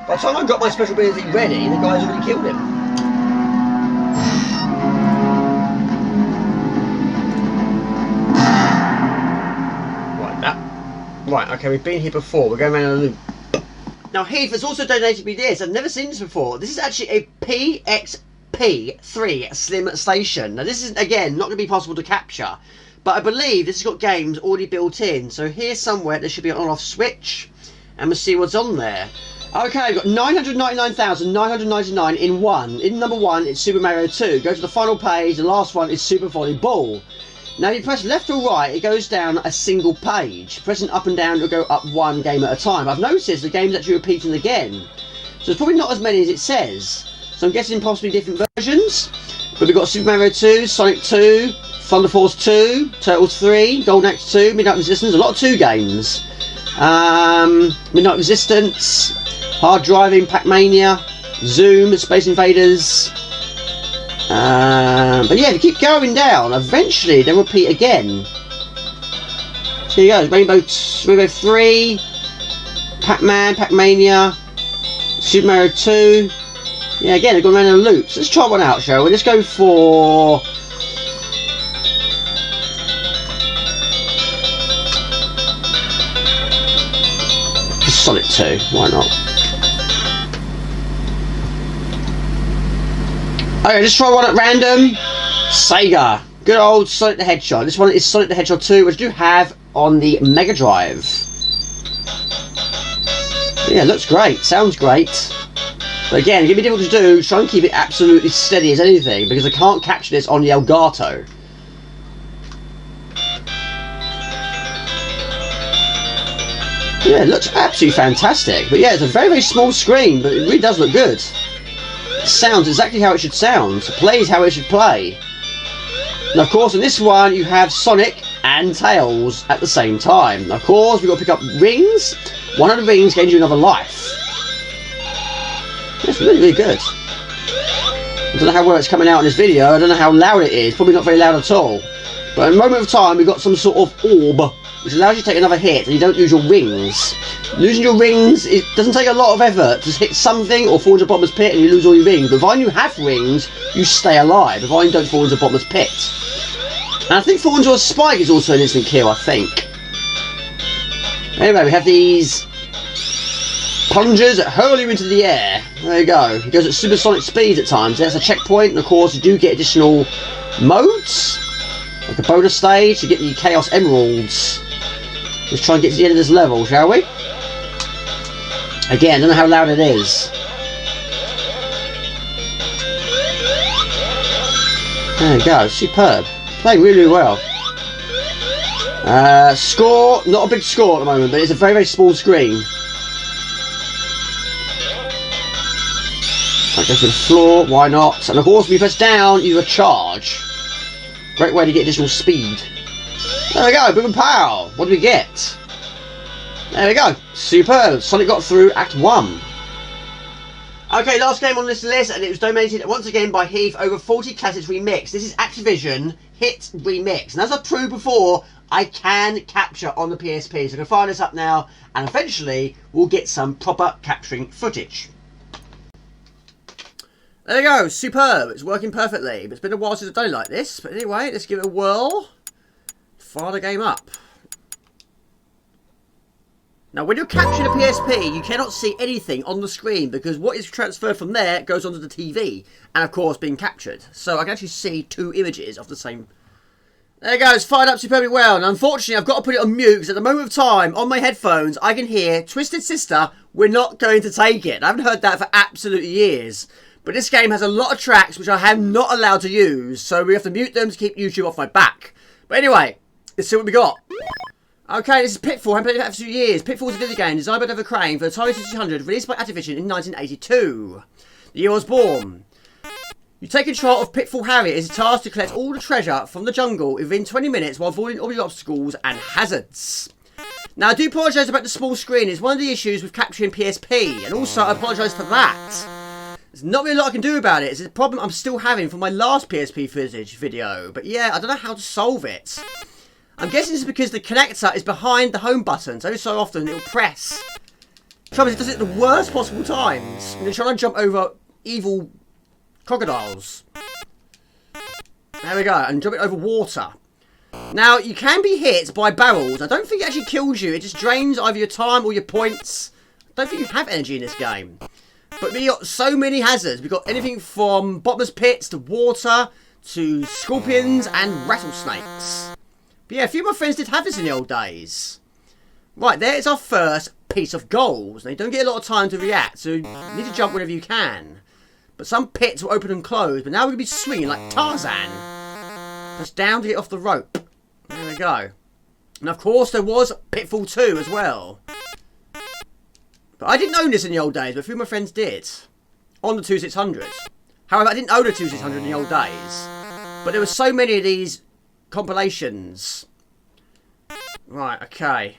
By the time I got my special ability ready, the guy's already killed him. Right, okay, we've been here before. We're going around in a loop. Now, Heath has also donated me this. I've never seen this before. This is actually a PXP3 Slim Station. Now, this is, again, not going to be possible to capture, but I believe this has got games already built in. So here somewhere, there should be an on-off switch, and we'll see what's on there. Okay, I've got 999,999 in one. In number 1, it's Super Mario 2. Go to the final page. The last one is Super Volleyball. Now, if you press left or right, it goes down a single page. Pressing up and down, it'll go up one game at a time. I've noticed the game's actually repeating again. So there's probably not as many as it says. So I'm guessing possibly different versions. But we've got Super Mario 2, Sonic 2, Thunder Force 2, Turtles 3, Golden Axe 2, Midnight Resistance. A lot of 2 games. Midnight Resistance, Hard Driving, Pac-Mania, Zoom, Space Invaders. But yeah, if you keep going down, eventually they'll repeat again. So here you go, Rainbow 3, Pac-Man, Pac-Mania, Super Mario 2. Yeah, again, they've gone around in a loop. So let's try one out, shall we? Let's go for... Sonic 2, why not? Okay, let's try one at random. Sega. Good old Sonic the Hedgehog. This one is Sonic the Hedgehog 2, which I do have on the Mega Drive. Yeah, looks great. Sounds great. But again, it's going to be difficult to do. Try and keep it absolutely steady as anything, because I can't capture this on the Elgato. Yeah, it looks absolutely fantastic. But yeah, it's a very, very small screen, but it really does look good. It sounds exactly how it should sound. It plays how it should play. And of course, in this one, you have Sonic and Tails at the same time. And of course, we've got to pick up rings. One of the rings gains you another life. It's really, really good. I don't know how well it's coming out in this video. I don't know how loud it is. Probably not very loud at all. But in a moment of time, we've got some sort of orb, which allows you to take another hit, and you don't lose your rings. Losing your rings, it doesn't take a lot of effort. Just hit something or fall into a bottomless pit and you lose all your rings. But providing you have rings, you stay alive. Providing you don't fall into a bottomless pit. And I think falling into a spike is also an instant kill, I think. Anyway, we have these plungers that hurl you into the air. There you go. It goes at supersonic speeds at times. There's a checkpoint, and of course you do get additional modes. Like a bonus stage to get the Chaos Emeralds. Let's try and get to the end of this level, shall we? Again, I don't know how loud it is. There you go, superb. Playing really, really well. Score, not a big score at the moment, but it's a very, very small screen. I go for the floor, why not? And of course, when you press down, you charge. Great way to get additional speed. There we go, boom and pow. What do we get? There we go, superb. Sonic got through Act 1. Okay, last game on this list, and it was donated once again by Heath, over 40 classics remix. This is Activision Hit Remix. And as I proved before, I can capture on the PSP. So I'm going to fire this up now, and eventually we'll get some proper capturing footage. There you go, superb. It's working perfectly. But it's been a while since I've done it like this. But anyway, let's give it a whirl. Fire the game up. Now, when you're capturing a PSP, you cannot see anything on the screen because what is transferred from there goes onto the TV and, of course, being captured. So I can actually see two images of the same. There you go, it's fired up superbly well. And unfortunately, I've got to put it on mute because at the moment of time, on my headphones, I can hear Twisted Sister, We're Not Going to Take It. I haven't heard that for absolutely years. But this game has a lot of tracks which I am not allowed to use, so we have to mute them to keep YouTube off my back. But anyway, let's see what we got. Okay, this is Pitfall. I haven't played it for a few years. Pitfall is a video game designed by Dev Crane for the Atari 2600, released by Activision in 1982. The year I was born. You take control of Pitfall Harriet. It is tasked to collect all the treasure from the jungle within 20 minutes while avoiding all the obstacles and hazards. Now, I do apologise about the small screen. It's one of the issues with capturing PSP, and also I apologise for that. There's not really a lot I can do about it. It's a problem I'm still having from my last PSP footage video. But yeah, I don't know how to solve it. I'm guessing it's because the connector is behind the home button. So every so often it'll press. The trouble is it does it at the worst possible times. And you're trying to jump over evil crocodiles. There we go. And jump it over water. Now, you can be hit by barrels. I don't think it actually kills you. It just drains either your time or your points. I don't think you have energy in this game. But we got so many hazards. We've got anything from bottomless pits to water to scorpions and rattlesnakes. But yeah, a few of my friends did have this in the old days. Right, there is our first piece of gold. Now, you don't get a lot of time to react, so you need to jump whenever you can. But some pits will open and close, but now we're going to be swinging like Tarzan. Just down to get off the rope. There we go. And of course, there was Pitfall 2 as well. But I didn't own this in the old days, but a few of my friends did. On the 2600. However, I didn't own a 2600 in the old days. But there were so many of these compilations. Right, okay.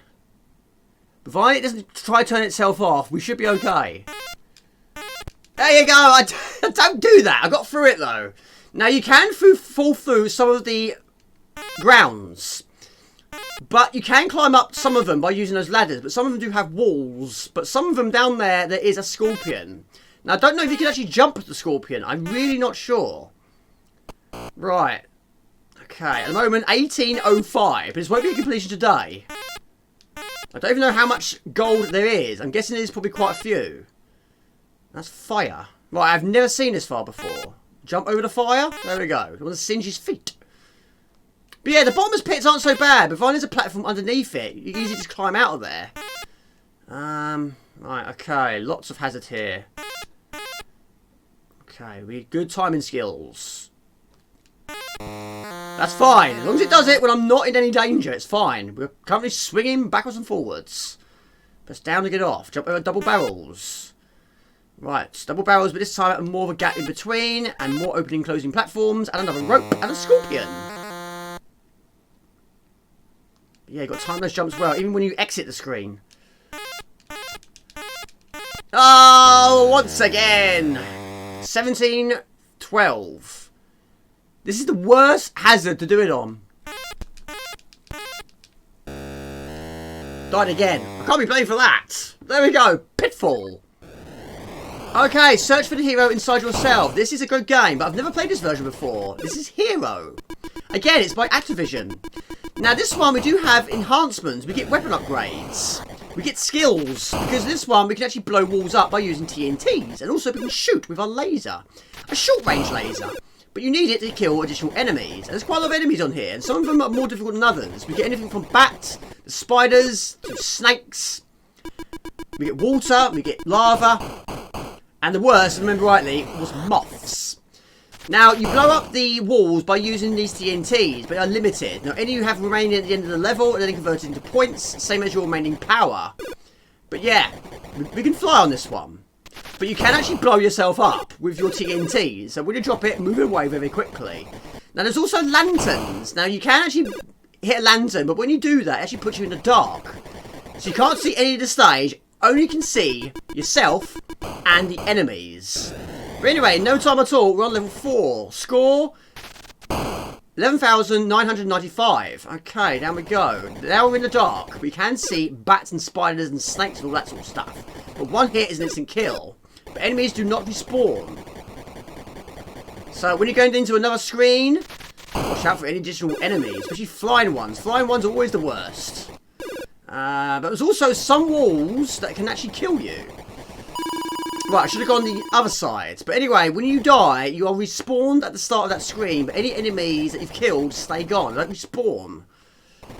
Provided it doesn't try to turn itself off, we should be okay. There you go, I don't do that. I got through it though. Now you can fall through some of the grounds. But you can climb up some of them by using those ladders. But some of them do have walls. But some of them down there is a scorpion. Now I don't know if you can actually jump the scorpion. I'm really not sure. Right. Okay, at the moment, 1805, but this won't be a completion today. I don't even know how much gold there is. I'm guessing there's probably quite a few. That's fire. Right, I've never seen this far before. Jump over the fire. There we go. I want to singe his feet. But yeah, the bottomless pits aren't so bad, but if there's a platform underneath it, you can easily just climb out of there. Right, okay, lots of hazard here. Okay, we need good timing skills. That's fine. As long as it does it when I'm not in any danger, it's fine. We're currently swinging backwards and forwards. Press down to get off. Jump over double barrels. Right, double barrels, but this time more of a gap in between, and more opening and closing platforms, and another rope, and a scorpion. Yeah, you got to time those jumps well, even when you exit the screen. Oh, once again! 17-12. This is the worst hazard to do it on. Died again. I can't be blamed for that. There we go. Pitfall. Okay, search for the hero inside yourself. This is a good game, but I've never played this version before. This is Hero. Again, it's by Activision. Now, this one, we do have enhancements. We get weapon upgrades. We get skills. Because this one, we can actually blow walls up by using TNTs. And also, we can shoot with our laser. A short-range laser. But you need it to kill additional enemies. And there's quite a lot of enemies on here. And some of them are more difficult than others. We get anything from bats, to spiders, to snakes. We get water. We get lava. And the worst, if I remember rightly, was moths. Now, you blow up the walls by using these TNTs, but they are limited. Now, any you have remaining at the end of the level are then converted into points, same as your remaining power. But yeah, we can fly on this one. But you can actually blow yourself up with your TNTs. So when you drop it, move it away very quickly. Now, there's also lanterns. Now, you can actually hit a lantern, but when you do that, it actually puts you in the dark. So you can't see any of the stage, only can see yourself and the enemies. But anyway, in no time at all, we're on level 4. Score 11,995. Okay, down we go. Now we're in the dark. We can see bats and spiders and snakes and all that sort of stuff. But one hit is an instant kill. But enemies do not respawn. So when you're going into another screen, watch out for any additional enemies, especially flying ones. Flying ones are always the worst. But there's also some walls that can actually kill you. Right, I should have gone the other side. But anyway, when you die, you are respawned at the start of that screen. But any enemies that you've killed stay gone. They don't respawn.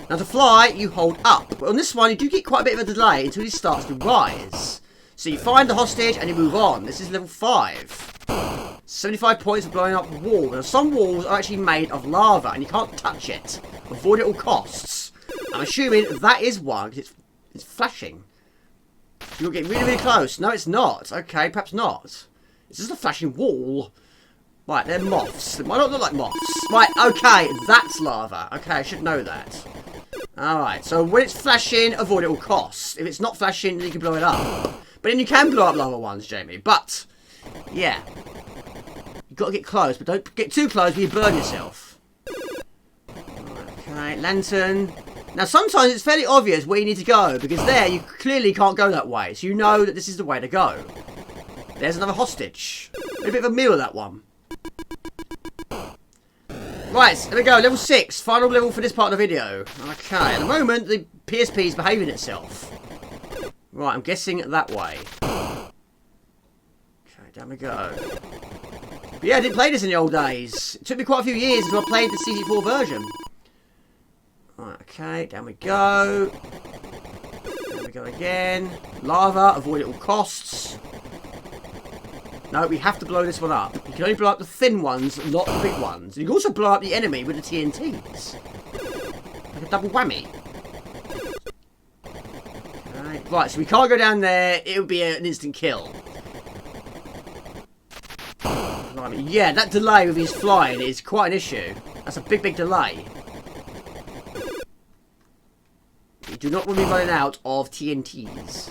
Now to fly, you hold up. But on this one, you do get quite a bit of a delay until he starts to rise. So you find the hostage and you move on. This is level 5. 75 points for blowing up a wall. Now some walls are actually made of lava and you can't touch it. Avoid it at all costs. I'm assuming that is one because it's flashing. You're getting really, really close. No, it's not. Okay, perhaps not. It's just a flashing wall. Right, they're moths. They might not look like moths. Right, okay, that's lava. Okay, I should know that. Alright, so when it's flashing, avoid it at all costs. If it's not flashing, then you can blow it up. But then you can blow up lava ones, Jamie. But, yeah. You've got to get close, but don't get too close where you burn yourself. Okay, lantern. Now, sometimes it's fairly obvious where you need to go, because there, you clearly can't go that way. So you know that this is the way to go. There's another hostage. A bit of a meal, that one. Right, there we go. Level 6. Final level for this part of the video. Okay, at the moment, the PSP is behaving itself. Right, I'm guessing that way. Okay, down we go. But yeah, I didn't play this in the old days. It took me quite a few years until I played the CD4 version. Right, okay, down we go. There we go again. Lava, avoid at all costs. No, we have to blow this one up. You can only blow up the thin ones, not the big ones. You can also blow up the enemy with the TNTs. Like a double whammy. Right, so we can't go down there. It would be an instant kill. Yeah, that delay with his flying is quite an issue. That's a big, big delay. You do not want to be running out of TNTs.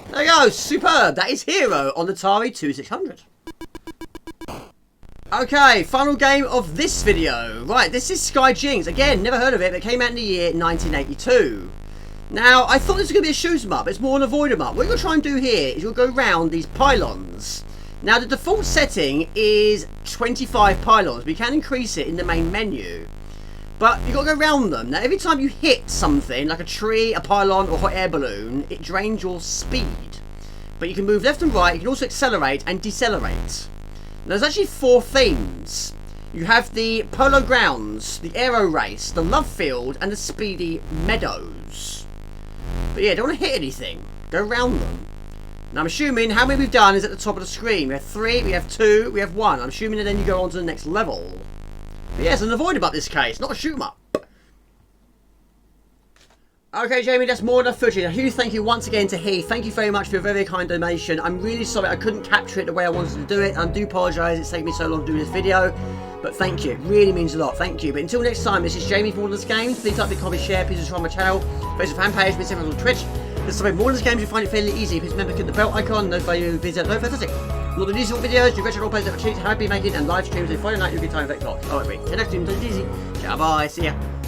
There you go, superb. That is Hero on the Atari 2600. Okay, final game of this video. Right, this is Sky Jinx. Again, never heard of it, but it came out in the year 1982. Now, I thought this was going to be a shoot 'em up. It's more an avoid 'em up. What you're going to try and do here is you'll go round these pylons. Now, the default setting is 25 pylons, but you can increase it in the main menu. But you've got to go around them. Now, every time you hit something, like a tree, a pylon, or a hot air balloon, it drains your speed. But you can move left and right. You can also accelerate and decelerate. Now, there's actually 4 themes. You have the Polo Grounds, the Aero Race, the Love Field, and the Speedy Meadows. But yeah, don't want to hit anything. Go around them. Now, I'm assuming how many we've done is at the top of the screen. We have 3, we have 2, we have 1. I'm assuming that then you go on to the next level. But yeah, it's an avoid 'em up this case, not a shoot 'em up. Okay, Jamie, that's more than footage. A huge thank you once again to Heath. Thank you very much for your very kind donation. I'm really sorry I couldn't capture it the way I wanted to do it. I do apologise, it's taken me so long to do this video. But thank you, it really means a lot, thank you. But until next time, this is Jamie from Morden's Games. Please like, comment, share, please subscribe to my channel. Facebook fan page, please on Twitch. Let's subscribe to Morden's Games, you find it fairly easy. Please remember to click the bell icon, notify you visit fantastic. More than useful videos, you retro roleplays that cheats, how I've been making, and live streams every Friday night, you'll get time with Xbox. Alright, wait, till next time, take it easy. Ciao, bye, see ya.